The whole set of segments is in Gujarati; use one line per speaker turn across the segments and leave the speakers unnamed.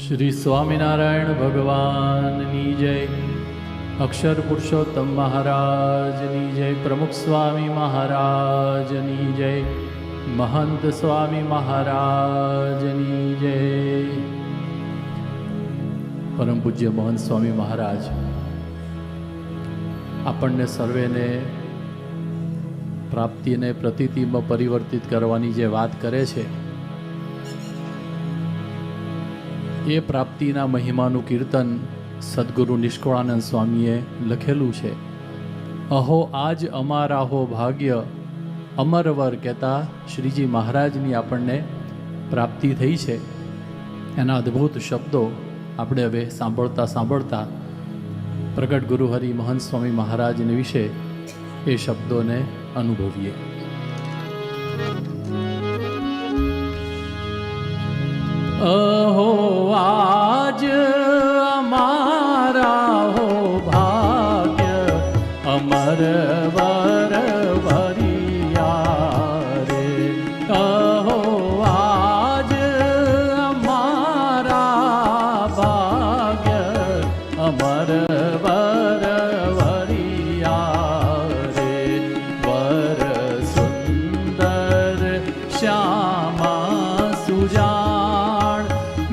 શ્રી સ્વામિનારાયણ ભગવાનની જય, અક્ષર પુરુષોત્તમ મહારાજની જય, પ્રમુખ સ્વામી મહારાજની જય, મહંત સ્વામી મહારાજની જય. પરમ પૂજ્ય મહંત સ્વામી મહારાજ આપણને સર્વેને પ્રાપ્તિને પ્રતીતિમાં પરિવર્તિત કરવાની જે વાત કરે છે, એ પ્રાપ્તિના મહિમાનું કીર્તન સદગુરુ નિષ્કળાનંદ સ્વામીએ લખેલું છે. અહો આજ અમારા હો ભાગ્ય અમરવર કહેતા શ્રીજી મહારાજની આપણને પ્રાપ્તિ થઈ છે. એના અદ્ભુત શબ્દો આપણે હવે સાંભળતા પ્રગટ ગુરુહરિ મહંત સ્વામી મહારાજને વિશે એ શબ્દોને અનુભવીએ. અહો આજ અમારા હો ભાગ્ય અમરવર વરિયા રે. અહો આજ અમારા ભાગ્ય અમરવર વરિયા રે. વર સુંદર શ્યામા સુજાણ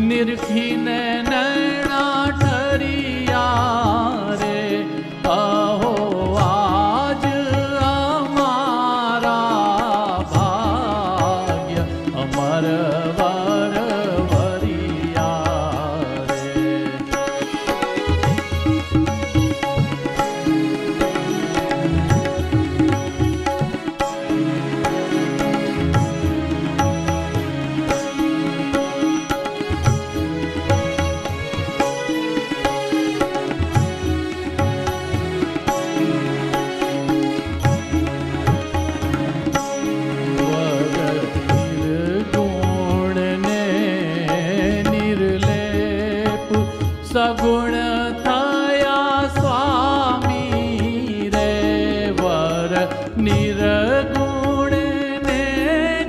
નિરખીને નૈણા ઠરિયા રે. અહો આજ અમારા ભાગ્ય અમરવર વરિયા રે. સગુણ થયા સ્વામી રે. વર નિર્ગુણ ને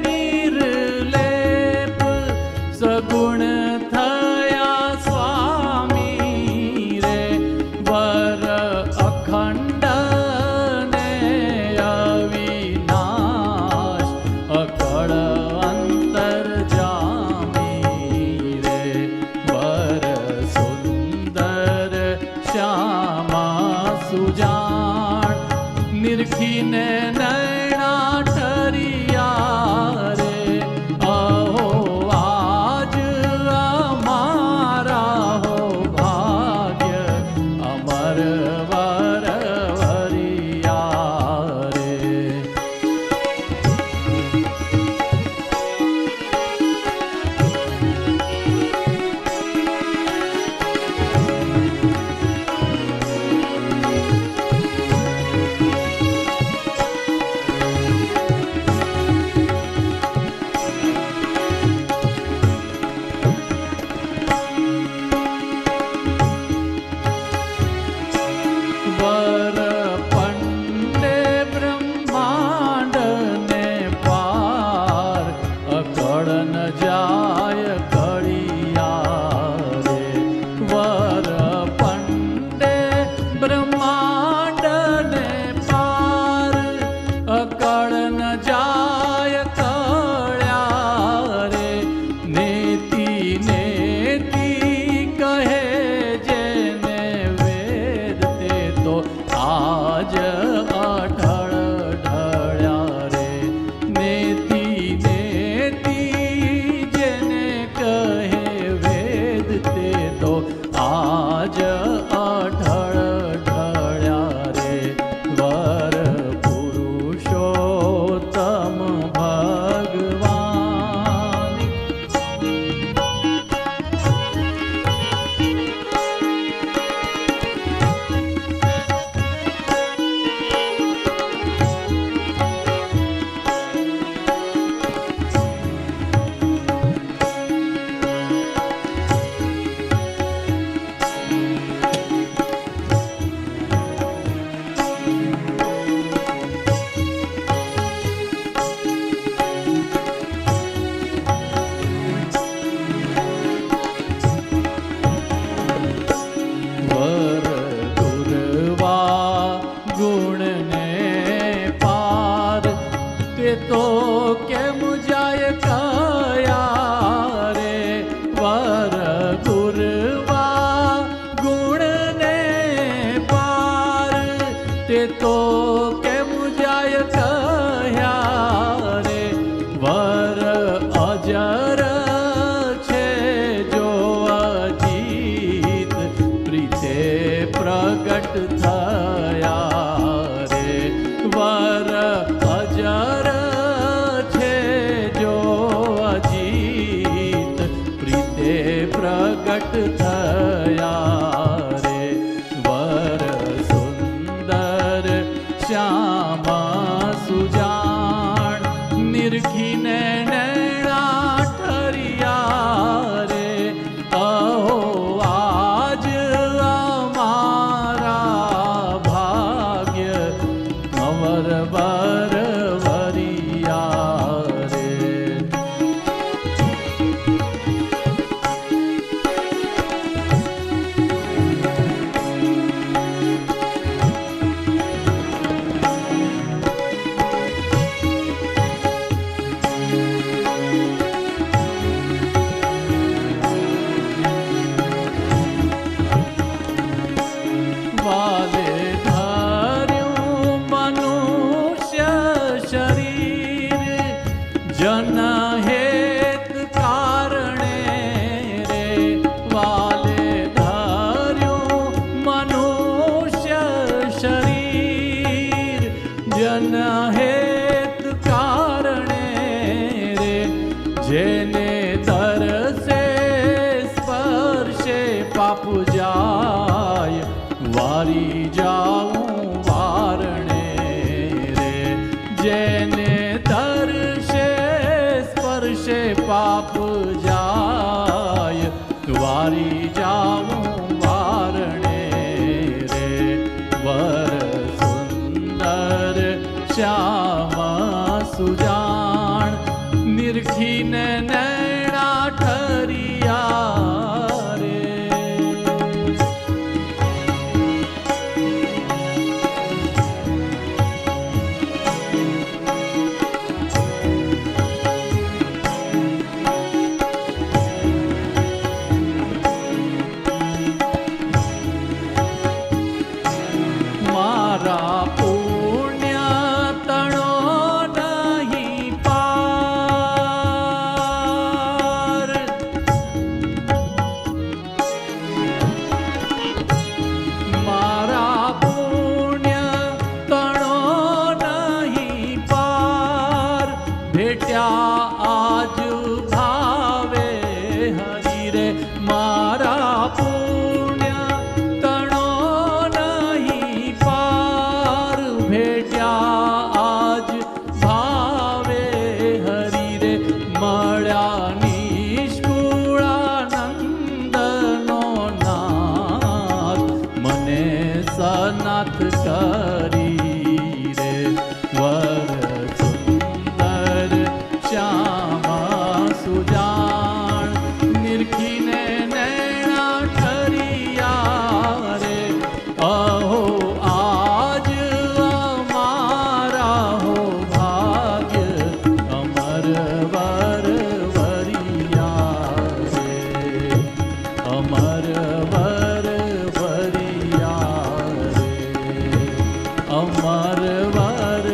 નિર્લેપ સગુણ થયા સ્વામી રે. વર અખંડ ને અવિનાશ અકળ અંતર જામી રે. વર સુંદર કેમ જાય કયા રે વર ગુરવા ગુણને પાર તે તો કેમ જાય કયા રે વર અજર છે જો અજીત પ્રીતે પ્રગટ થયા રે વર અજર છે જો અજીત પ્રીતે પ્રગટ થયા રે વર સુંદર શ્યામા સુજાણ નિરખીને નૈણા ઠરિયા રે અહો આજ અમારા ભાગ્ય અવર વર વરિયા રે વાલે ધાર્યું મનુષ્ય શરીર જન હેત કારણે રે વાલે ધાર્યું મનુષ્ય શરીર જન હેત કારણે રે જેને તરસે સ્પર્શે પાપ જાય વારી જાઉં વારણે રે જેને તરસે સ્પર્શે પાપ જાય વારી જાઉં વારણે રે વર સુંદર શ્યામા સુજાણ નિરખીને નૈણા ઠરિયા રે મારા પુણ્ય તણો નહીં પાર મારા પુણ્ય તણો નહીં પાર ભેટ્યા આજ ભાવે હરી રે મારા પુણ્ય તણો નહીં પાર ભેટ્યા આજ ભાવે હરી રે મળ્યા નિષ્કુળાનંદનો નાથ મને સનાથ કરી રે વર સુંદર શ્યામા સુજાણ નિરખીને નૈણા ઠરિયા રે અહો આજ અમારા હો ભાગ્ય અમર વર વરિયા રે અમર વર વરિયા રે અમર વર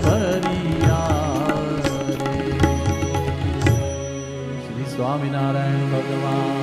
વરિયા રે શ્રી સ્વામિનારાયણ ભગવાન